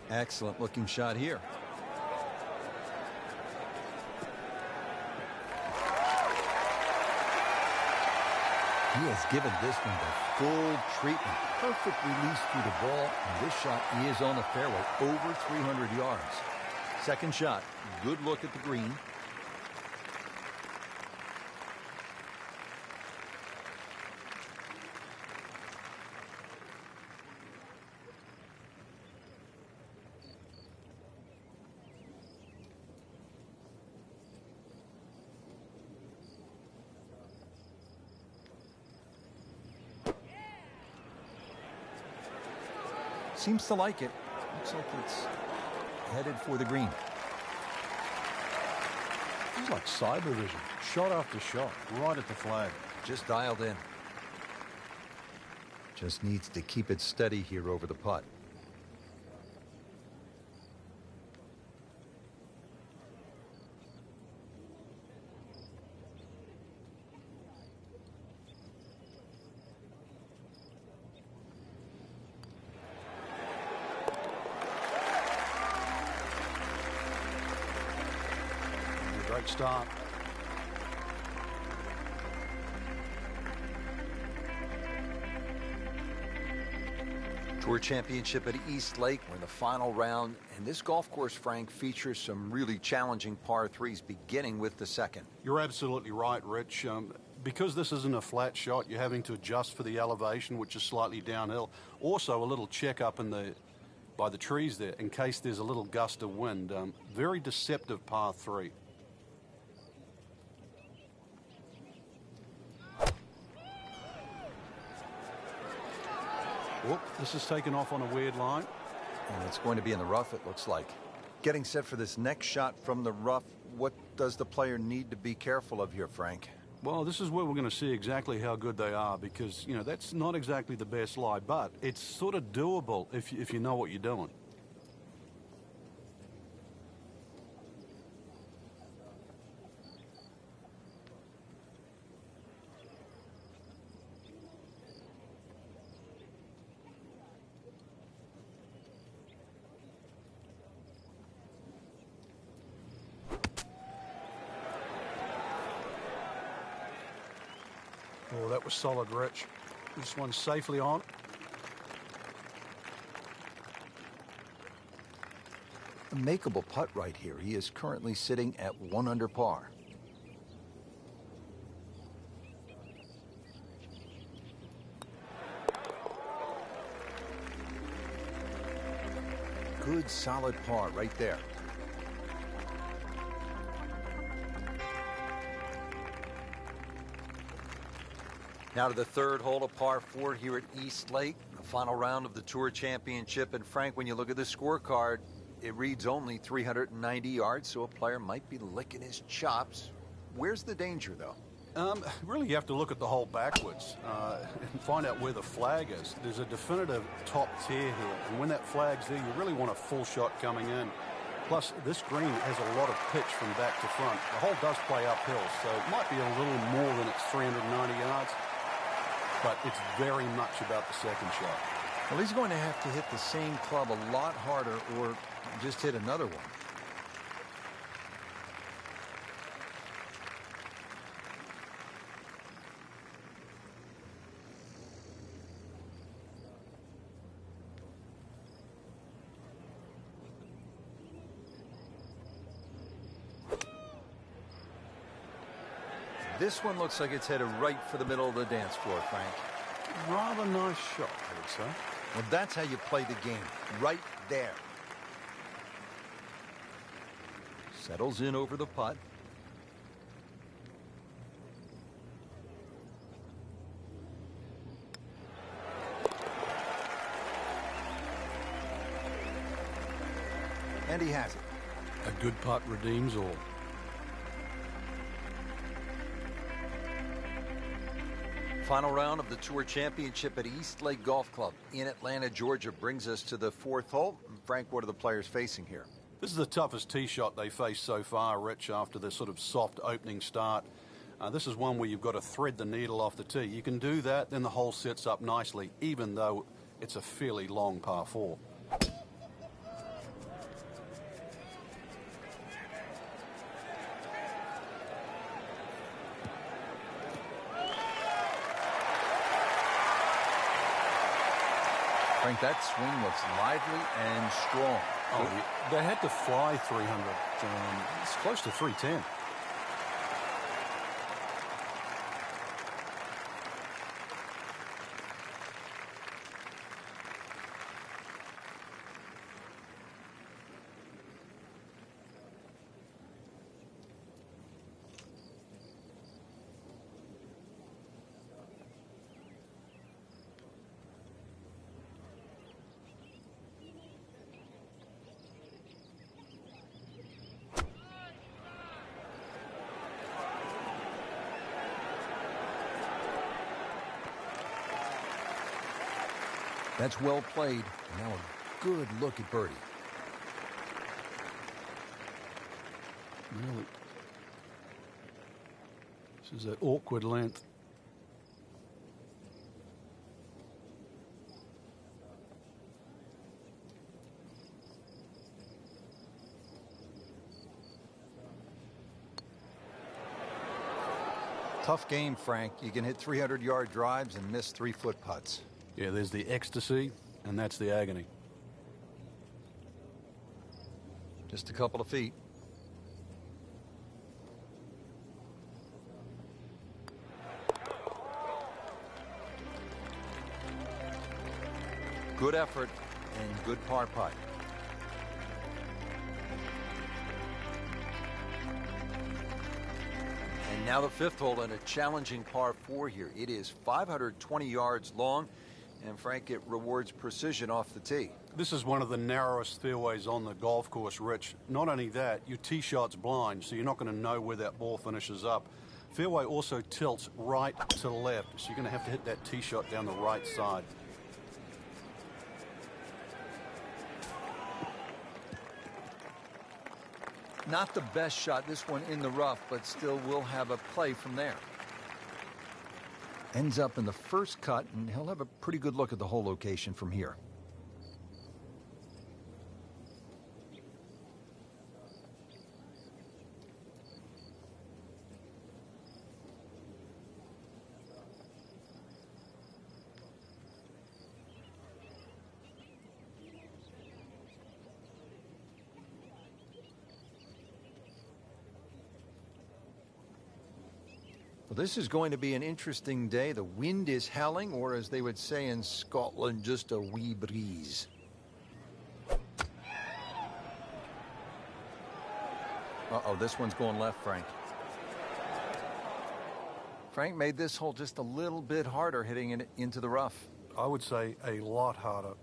Excellent looking shot here. He has given this one the full treatment. Perfect release through the ball, and this shot is on the fairway, over 300 yards. Second shot, good look at the green. Seems to like it. Looks like it's headed for the green. It's like cyber vision. Shot after shot, right at the flag. Just dialed in. Just needs to keep it steady here over the putt. Great start. Tour Championship at East Lake. We're in the final round, and this golf course, Frank, features some really challenging par threes, beginning with the second. You're absolutely right, Rich. Because this isn't a flat shot, you're having to adjust for the elevation, which is slightly downhill. Also, a little check up by the trees there in case there's a little gust of wind. Very deceptive par three. Whoop, this is taken off on a weird line. And it's going to be in the rough, it looks like. Getting set for this next shot from the rough, what does the player need to be careful of here, Frank? Well, this is where we're going to see exactly how good they are because, you know, that's not exactly the best lie, but it's sort of doable if you know what you're doing. Oh, that was solid, Rich. This one's safely on. A makeable putt right here. He is currently sitting at 1 under par. Good solid par right there. Now to the third hole of par 4 here at East Lake, the final round of the Tour Championship. And Frank, when you look at the scorecard, it reads only 390 yards, so a player might be licking his chops. Where's the danger, though? Really, you have to look at the hole backwards and find out where the flag is. There's a definitive top tier here, and when that flag's there, you really want a full shot coming in. Plus, this green has a lot of pitch from back to front. The hole does play uphill, so it might be a little more than its 390 yards. But it's very much about the second shot. Well, he's going to have to hit the same club a lot harder or just hit another one. This one looks like it's headed right for the middle of the dance floor, Frank. Rather nice shot, I would say. Well, that's how you play the game, right there. Settles in over the putt. And he has it. A good putt redeems all. Final round of the Tour Championship at East Lake Golf Club in Atlanta, Georgia, brings us to the fourth hole. Frank, what are the players facing here? This is the toughest tee shot they faced so far, Rich, after the sort of soft opening start. This is one where you've got to thread the needle off the tee. You can do that, then the hole sets up nicely, even though it's a fairly long par 4. Frank, that swing looks lively and strong. Oh, they had to fly 300. It's close to 310. That's well played. Now a good look at birdie. Really. This is that awkward length. Tough game, Frank. You can hit 300-yard drives and miss 3-foot putts. Yeah, there's the ecstasy, and that's the agony. Just a couple of feet. Good effort and good par putt. And now the fifth hole in a challenging par 4 here. It is 520 yards long, and Frank, it rewards precision off the tee. This is one of the narrowest fairways on the golf course, Rich. Not only that, your tee shot's blind, so you're not going to know where that ball finishes up. Fairway also tilts right to left, so you're going to have to hit that tee shot down the right side. Not the best shot, this one in the rough, but still will have a play from there. Ends up in the first cut, and he'll have a pretty good look at the hole location from here. Well, this is going to be an interesting day. The wind is howling, or as they would say in Scotland, just a wee breeze. Uh-oh, this one's going left, Frank. Frank made this hole just a little bit harder hitting it into the rough. I would say a lot harder.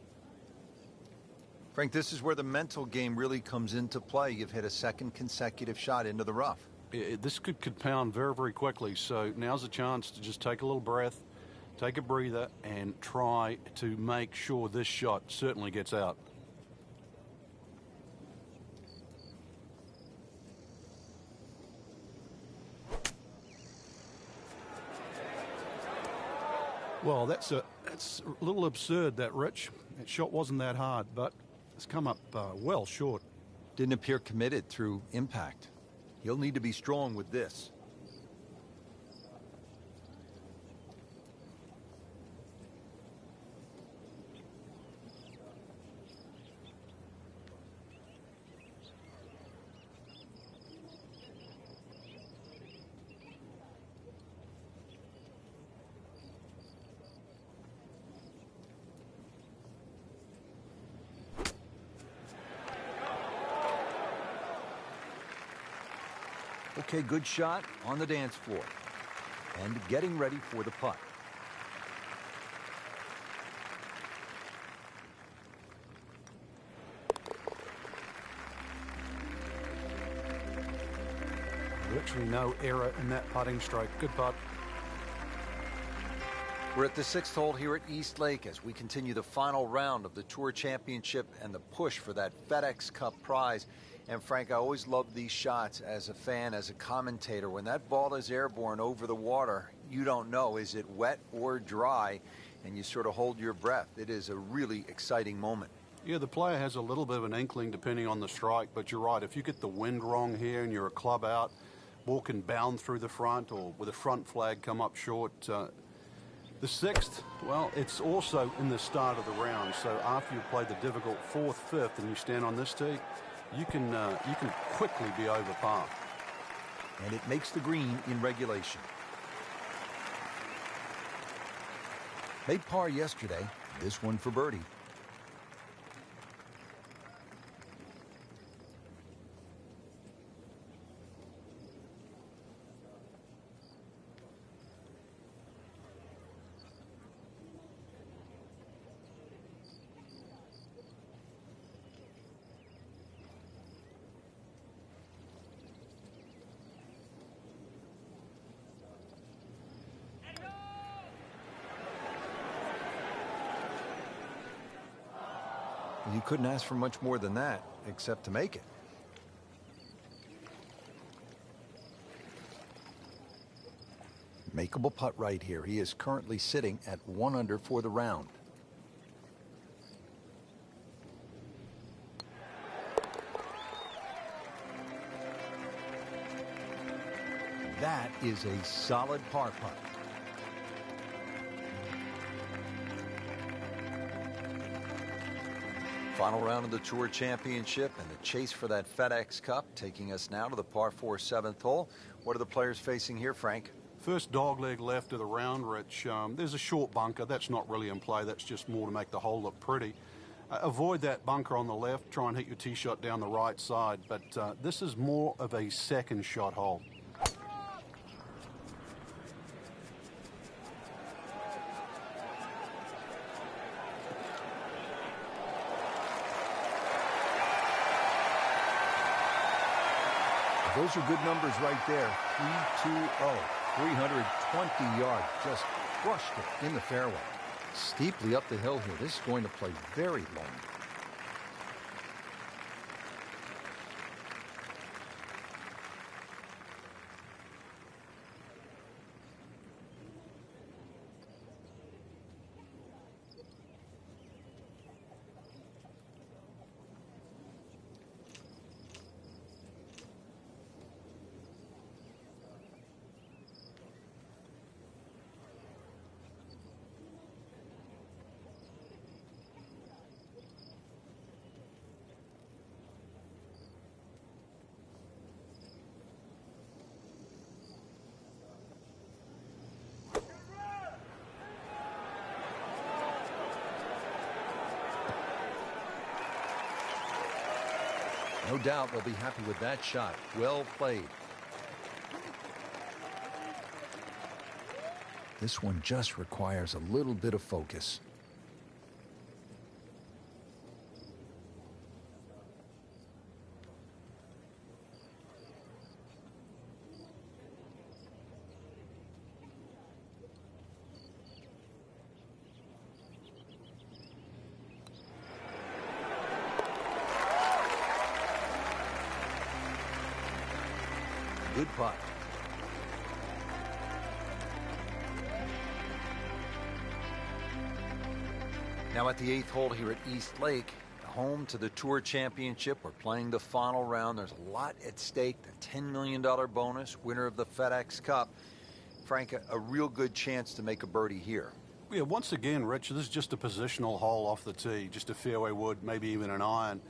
Frank, this is where the mental game really comes into play. You've hit a second consecutive shot into the rough. This could compound very, very quickly, so now's a chance to just take a little breath, take a breather, and try to make sure this shot certainly gets out. Well, that's a little absurd, that, Rich. That shot wasn't that hard, but it's come up well short. Didn't appear committed through impact. He'll need to be strong with this. Okay, good shot on the dance floor. And getting ready for the putt. Virtually no error in that putting stroke. Good putt. We're at the sixth hole here at East Lake as we continue the final round of the Tour Championship and the push for that FedEx Cup prize. And Frank, I always love these shots as a fan, as a commentator. When that ball is airborne over the water, you don't know, is it wet or dry? And you sort of hold your breath. It is a really exciting moment. Yeah, the player has a little bit of an inkling depending on the strike, but you're right. If you get the wind wrong here and you're a club out, ball can bound through the front or with a front flag come up short. The sixth, well, it's also in the start of the round. So after you've played the difficult fourth, fifth, and you stand on this tee, you can quickly be over par. And it makes the green in regulation. Made par yesterday, this one for birdie. You couldn't ask for much more than that, except to make it. Makeable putt right here. He is currently sitting at 1 under for the round. That is a solid par putt. Final round of the Tour Championship and the chase for that FedEx Cup, taking us now to the par 4 7th hole. What are the players facing here, Frank? First dogleg left of the round, Rich. There's a short bunker. That's not really in play. That's just more to make the hole look pretty. Avoid that bunker on the left. Try and hit your tee shot down the right side. But this is more of a second shot hole. Those are good numbers right there. 320, 320 yards. Just crushed it in the fairway. Steeply up the hill here. This is going to play very long. No doubt they'll be happy with that shot. Well played. This one just requires a little bit of focus. Good putt. Now at the 8th hole here at East Lake, home to the Tour Championship. We're playing the final round. There's a lot at stake. The $10 million bonus, winner of the FedEx Cup. Frank, a real good chance to make a birdie here. Yeah, once again, Rich, this is just a positional hole off the tee, just a fairway wood, maybe even an iron.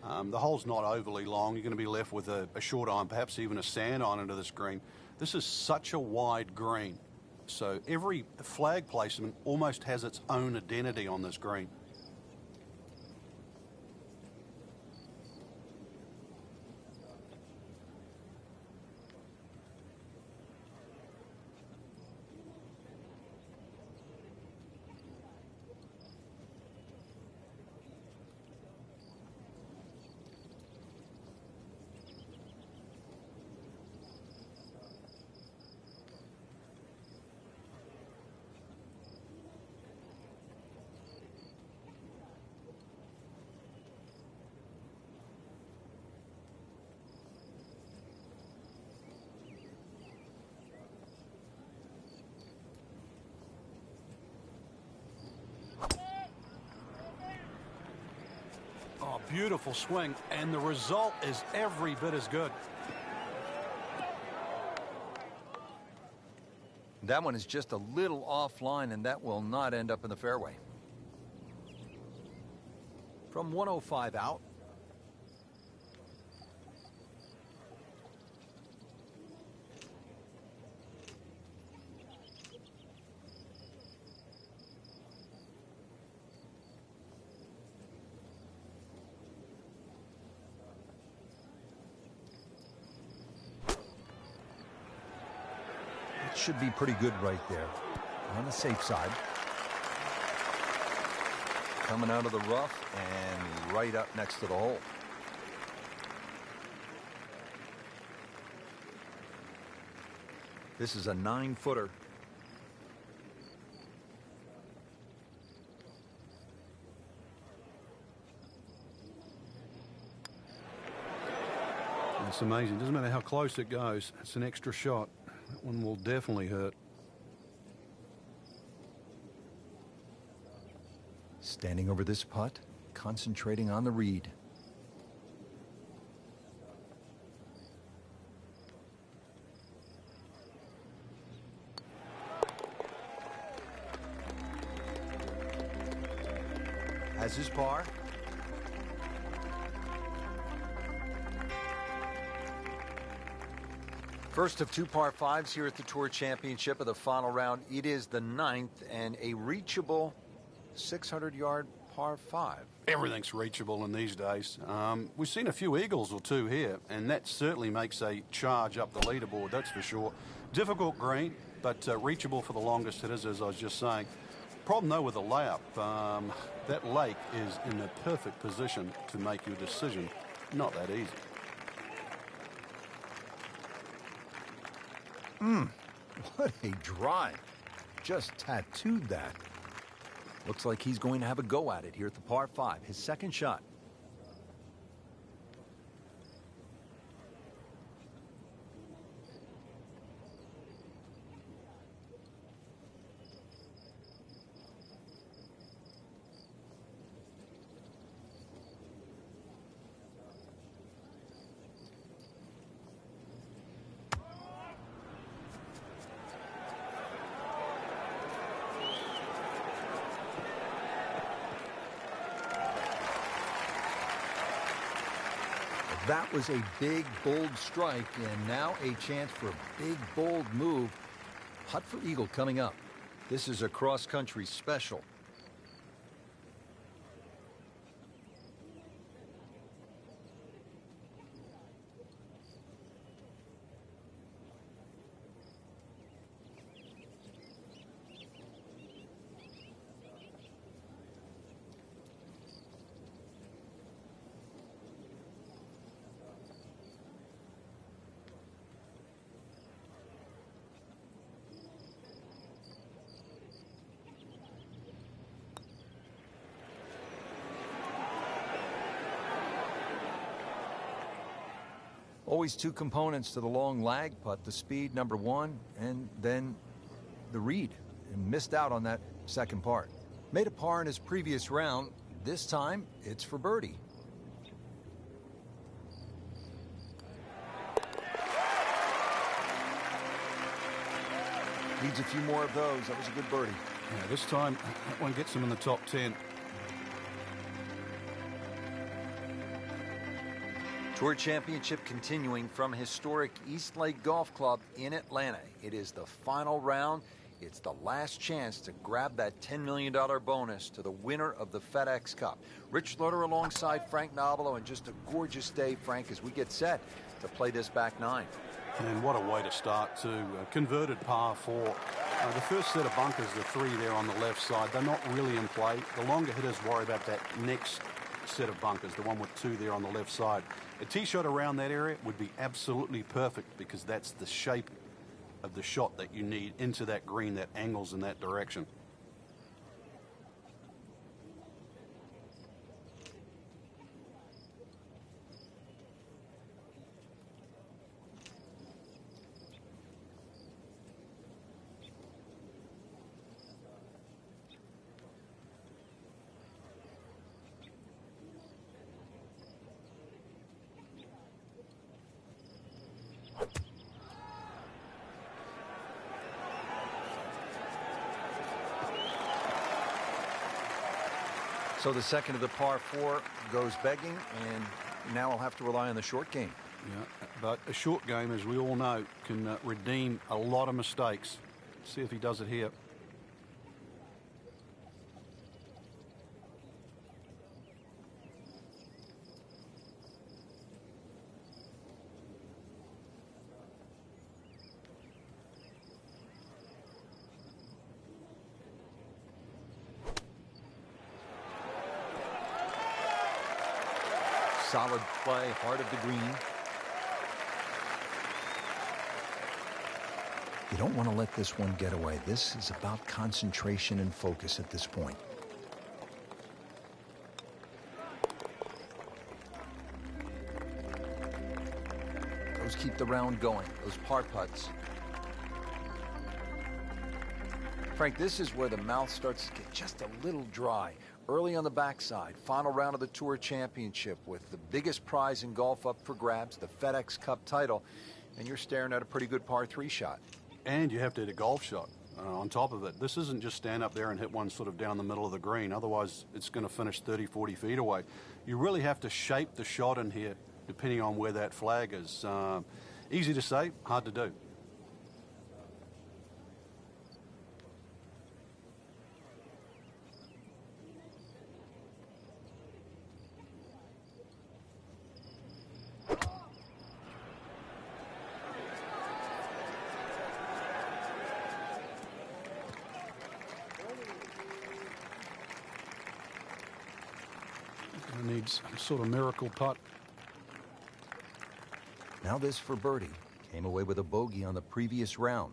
The hole's not overly long. You're going to be left with a short iron, perhaps even a sand iron into this green. This is such a wide green. So every flag placement almost has its own identity on this green. Oh, beautiful swing, and the result is every bit as good. That one is just a little offline, and that will not end up in the fairway. From 105 out. Should be pretty good right there. On the safe side. Coming out of the rough and right up next to the hole. This is a 9-footer. It's amazing. Doesn't matter how close it goes. It's an extra shot. That one will definitely hurt. Standing over this putt, concentrating on the read. Has his par. First of 2 par 5s here at the Tour Championship of the final round. It is the 9th and a reachable 600-yard par 5. Everything's reachable in these days. We've seen a few eagles or two here, and that certainly makes a charge up the leaderboard, that's for sure. Difficult green, but reachable for the longest hitters, as I was just saying. Problem, though, with the layup, that lake is in the perfect position to make your decision. Not that easy. What a drive. Just tattooed that. Looks like he's going to have a go at it here at the par 5, his second shot. That was a big, bold strike, and now a chance for a big, bold move. Putt for eagle coming up. This is a cross-country special. Always two components to the long lag putt, the speed, number one, and then the read. And missed out on that second part. Made a par in his previous round. This time, it's for birdie. Needs a few more of those. That was a good birdie. Yeah, this time, that one gets him in the top 10. Tour Championship continuing from historic East Lake Golf Club in Atlanta. It is the final round. It's the last chance to grab that $10 million bonus to the winner of the FedEx Cup. Rich Loader alongside Frank Nobilo, and just a gorgeous day, Frank, as we get set to play this back nine. And what a way to start, too. Converted par 4. The first set of bunkers, the 3 there on the left side, they're not really in play. The longer hitters worry about that next set of bunkers, the one with 2 there on the left side. A tee shot around that area would be absolutely perfect, because that's the shape of the shot that you need into that green that angles in that direction. So the second of the par 4 goes begging, and now I'll have to rely on the short game. Yeah, but a short game, as we all know, can redeem a lot of mistakes. See if he does it here. Solid play, heart of the green. You don't want to let this one get away. This is about concentration and focus at this point. Those keep the round going, those par putts. Frank, this is where the mouth starts to get just a little dry. Early on the backside, final round of the Tour Championship with the biggest prize in golf up for grabs, the FedEx Cup title, and you're staring at a pretty good par 3 shot. And you have to hit a golf shot on top of it. This isn't just stand up there and hit one sort of down the middle of the green. Otherwise, it's going to finish 30, 40 feet away. You really have to shape the shot in here depending on where that flag is. Easy to say, hard to do. Needs a sort of miracle putt. Now this for birdie. Came away with a bogey on the previous round.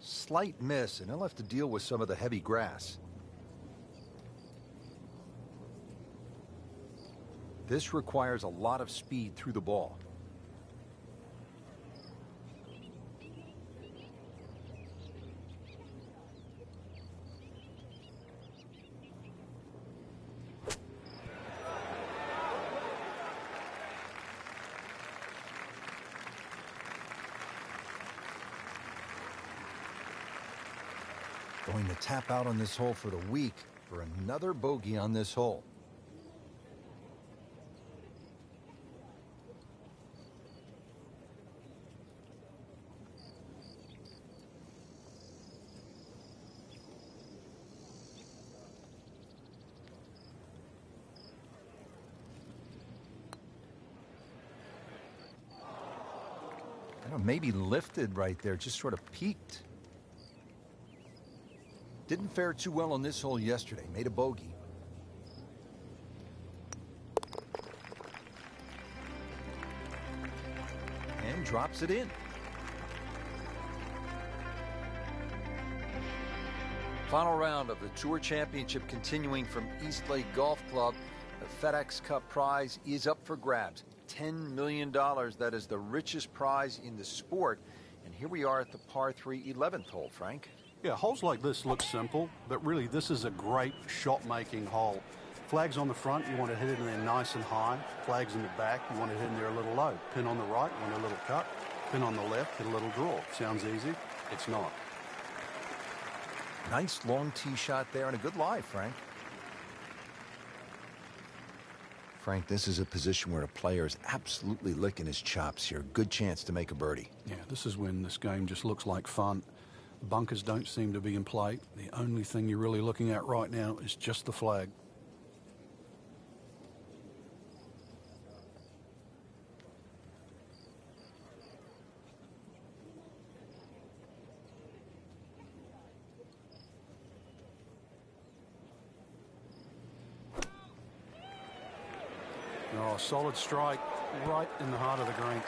Slight miss, and he'll have to deal with some of the heavy grass. This requires a lot of speed through the ball. Going to tap out on this hole for the week for another bogey on this hole. Maybe lifted right there, just sort of peaked. Didn't fare too well on this hole yesterday. Made a bogey. And drops it in. Final round of the Tour Championship continuing from East Lake Golf Club. The FedEx Cup prize is up for grabs. $10 million. That is the richest prize in the sport. And here we are at the par 3 11th hole, Frank. Yeah, holes like this look simple, but really this is a great shot-making hole. Flags on the front, you want to hit it in there nice and high. Flags in the back, you want to hit in there a little low. Pin on the right, want a little cut. Pin on the left, hit a little draw. Sounds easy? It's not. Nice long tee shot there and a good lie, Frank. Frank, this is a position where a player is absolutely licking his chops here. Good chance to make a birdie. Yeah, this is when this game just looks like fun. Bunkers don't seem to be in play. The only thing you're really looking at right now is just the flag. Oh, solid strike right in the heart of the green.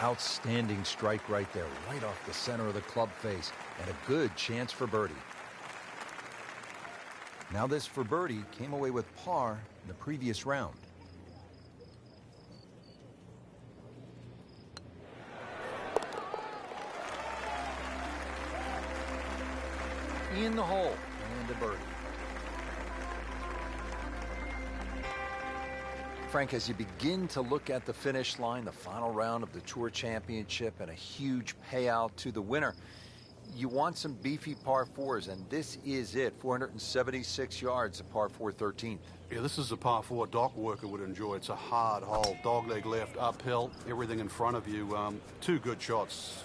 Outstanding strike right there, right off the center of the club face, and a good chance for birdie. Now this for birdie came away with par in the previous round. in the hole and a birdie. Frank, as you begin to look at the finish line, the final round of the Tour Championship and a huge payout to the winner, you want some beefy par fours, and this is it. 476 yards, a par 4 13th. Yeah, this is a par 4 Doc Worker would enjoy. It's a hard hole, dogleg left, uphill, everything in front of you. Two good shots,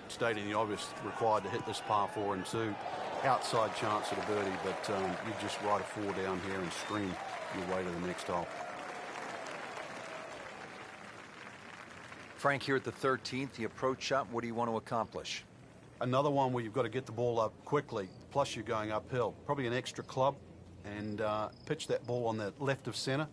stating the obvious, required to hit this par 4 and 2. Outside chance at a birdie, but you just ride a 4 down here and scream your way to the next hole. Frank, here at the 13th, the approach shot, what do you want to accomplish? Another one where you've got to get the ball up quickly, plus you're going uphill. Probably an extra club, and pitch that ball on the left of center.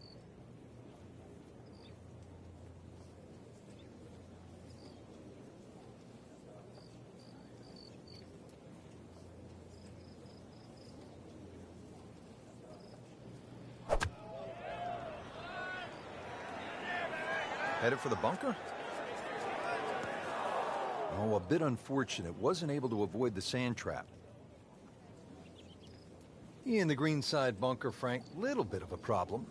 Headed for the bunker? Oh, a bit unfortunate. Wasn't able to avoid the sand trap. In the greenside bunker, Frank, little bit of a problem.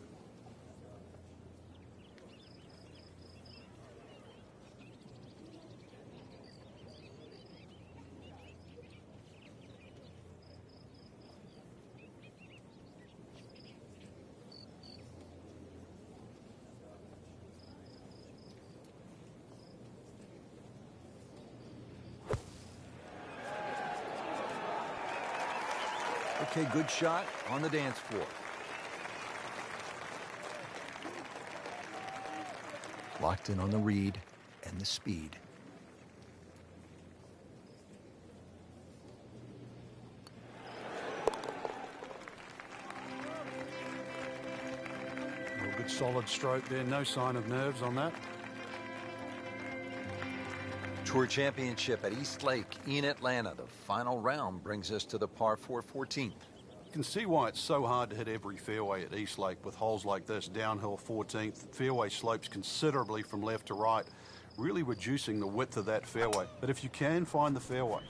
Okay, good shot on the dance floor. Locked in on the read and the speed. Well, good solid stroke there. No sign of nerves on that. Tour Championship at East Lake in Atlanta. The final round brings us to the par 4 14th. You can see why it's so hard to hit every fairway at East Lake with holes like this. Downhill 14th, fairway slopes considerably from left to right, really reducing the width of that fairway. But if you can find the fairway,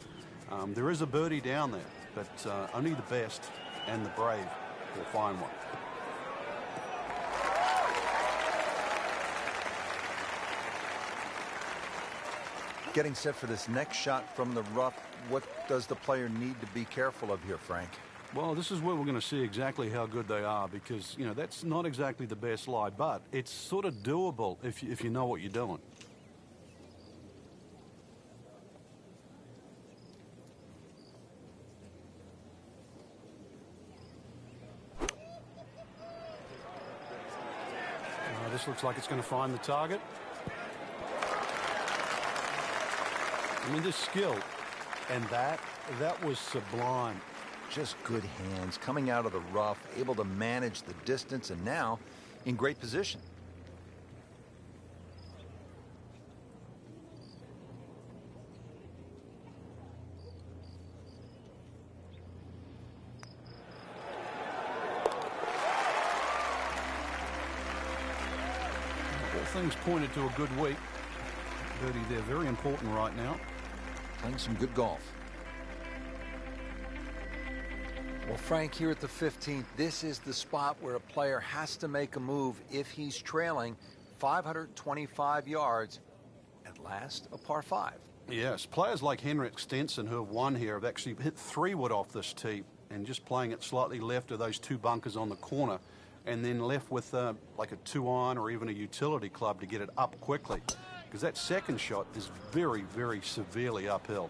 there is a birdie down there, but only the best and the brave will find one. Getting set for this next shot from the rough, what does the player need to be careful of here, Frank? Well, this is where we're going to see exactly how good they are, because, you know, that's not exactly the best lie, but it's sort of doable if you know what you're doing. This looks like it's going to find the target. I mean, this skill, and that was sublime. Just good hands, coming out of the rough, able to manage the distance, and now in great position. All things pointed to a good week. Birdie there, very important right now. Playing some good golf. Well, Frank, here at the 15th, this is the spot where a player has to make a move if he's trailing 525 yards. At last, a par 5. Yes, players like Henrik Stenson, who have won here, have actually hit 3-wood off this tee and just playing it slightly left of those two bunkers on the corner, and then left with like a 2-iron or even a utility club to get it up quickly. Because that second shot is very, very severely uphill.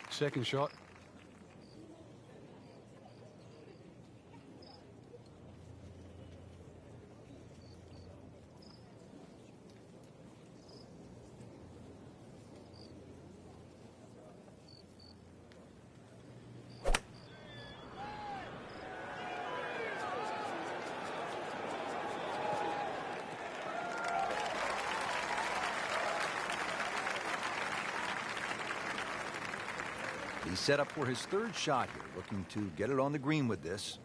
Second shot. He's set up for his third shot here, looking to get it on the green with this.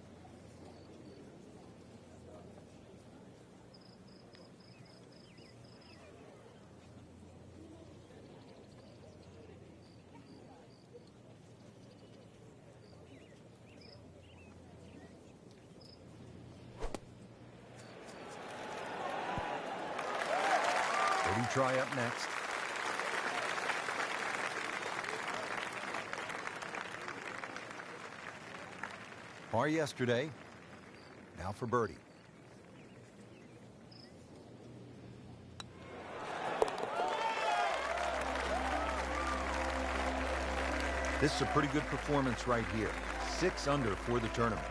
try up next. Par yesterday. Now for birdie. This is a pretty good performance right here. 6 under for the tournament.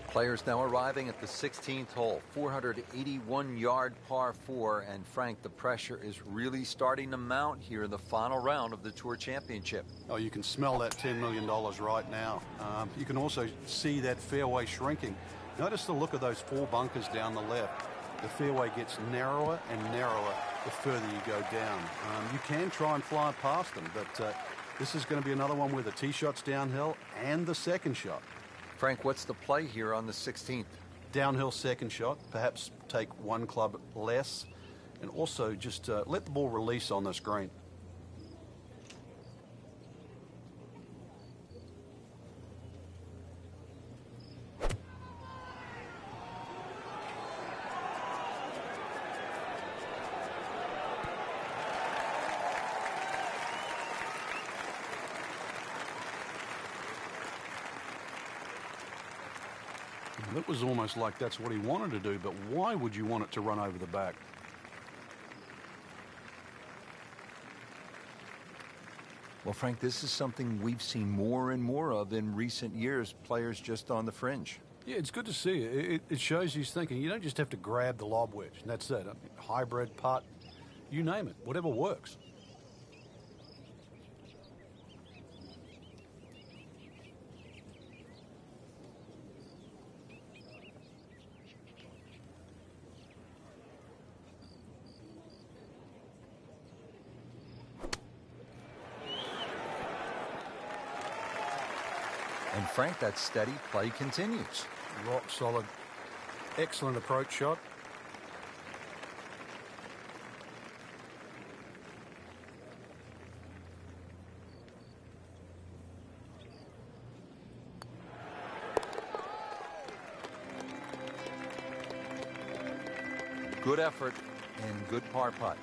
Players now arriving at the 16th hole, 481-yard par 4, and Frank, the pressure is really starting to mount here in the final round of the Tour Championship. Oh, you can smell that $10 million right now. You can also see that fairway shrinking. Notice the look of those 4 bunkers down the left. The fairway gets narrower and narrower the further you go down. You can try and fly past them, but this is going to be another one where the tee shot's downhill and the second shot. Frank, what's the play here on the 16th? Downhill second shot, perhaps take 1 club less, and also just let the ball release on this green. It was almost like that's what he wanted to do, but why would you want it to run over the back? Well, Frank, this is something we've seen more and more of in recent years, players just on the fringe. Yeah, it's good to see. It shows he's thinking. You don't just have to grab the lob wedge, and that's it. Hybrid, putt, you name it, whatever works. And Frank, that steady play continues. Rock solid. Excellent approach shot. Good effort and good par putt.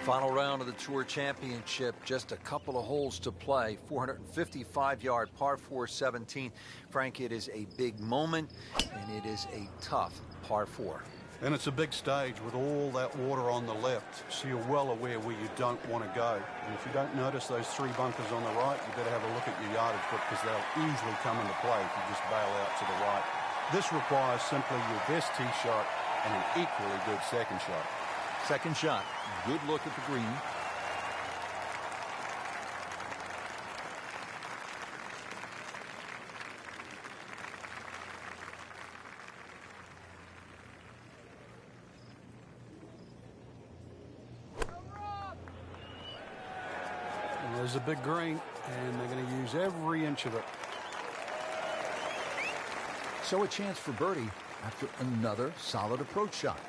Final round of the Tour Championship, just a couple of holes to play. 455-yard par 4 17. Frank, it is a big moment, and it is a tough par 4. And it's a big stage with all that water on the left, so you're well aware where you don't want to go. And if you don't notice those 3 bunkers on the right, you better have a look at your yardage book, because they'll easily come into play if you just bail out to the right. This requires simply your best tee shot and an equally good second shot. Second shot. Good look at the green. And there's a big green, and they're going to use every inch of it. So a chance for birdie after another solid approach shot.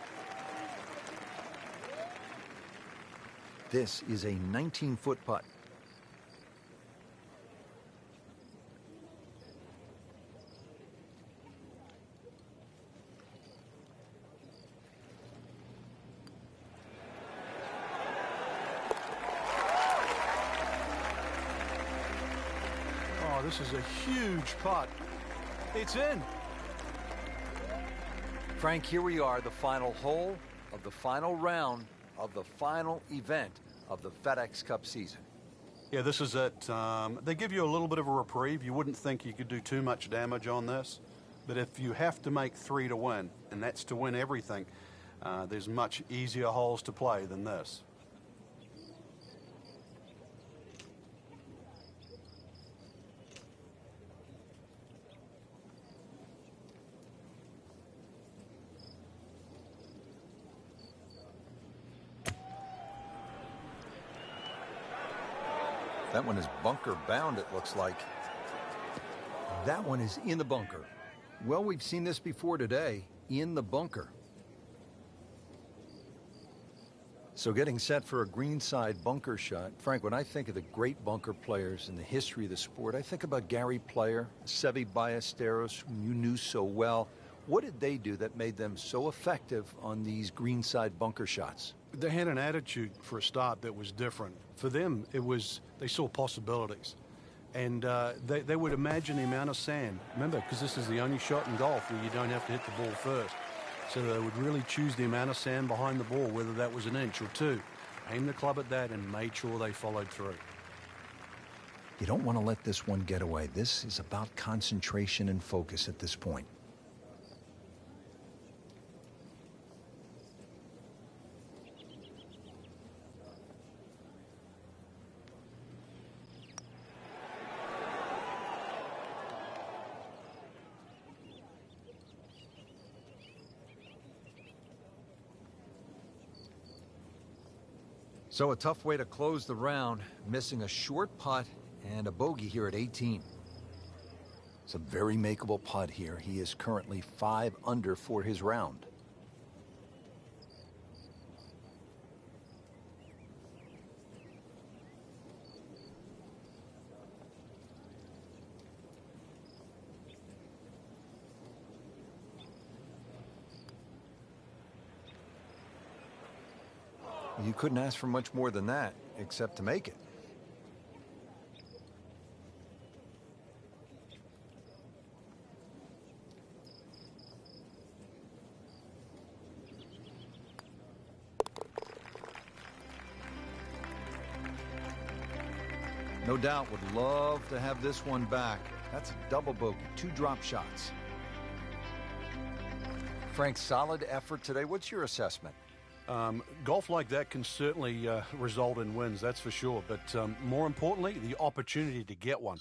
This is a 19-foot putt. Oh, this is a huge putt. It's in. Frank, here we are, the final hole of the final round of the final event of the FedEx Cup season. Yeah, this is it. They give you a little bit of a reprieve. You wouldn't think you could do too much damage on this, but if you have to make 3 to win, and that's to win everything, there's much easier holes to play than this. That one is bunker bound, it looks like. That one is in the bunker. Well, we've seen this before today, in the bunker. So getting set for a greenside bunker shot. Frank, when I think of the great bunker players in the history of the sport, I think about Gary Player, Seve Ballesteros, whom you knew so well. What did they do that made them so effective on these greenside bunker shots? They had an attitude for a start that was different. For them, it was, they saw possibilities. And they would imagine the amount of sand. Remember, because this is the only shot in golf where you don't have to hit the ball first. So they would really choose the amount of sand behind the ball, whether that was an inch or two. Aim the club at that and made sure they followed through. You don't want to let this one get away. This is about concentration and focus at this point. So a tough way to close the round, missing a short putt and a bogey here at 18. It's a very makeable putt here. He is currently 5 under for his round. You couldn't ask for much more than that, except to make it. No doubt would love to have this one back. That's a double bogey, 2 drop shots. Frank, solid effort today. What's your assessment? Golf like that can certainly result in wins, that's for sure. But more importantly, the opportunity to get one.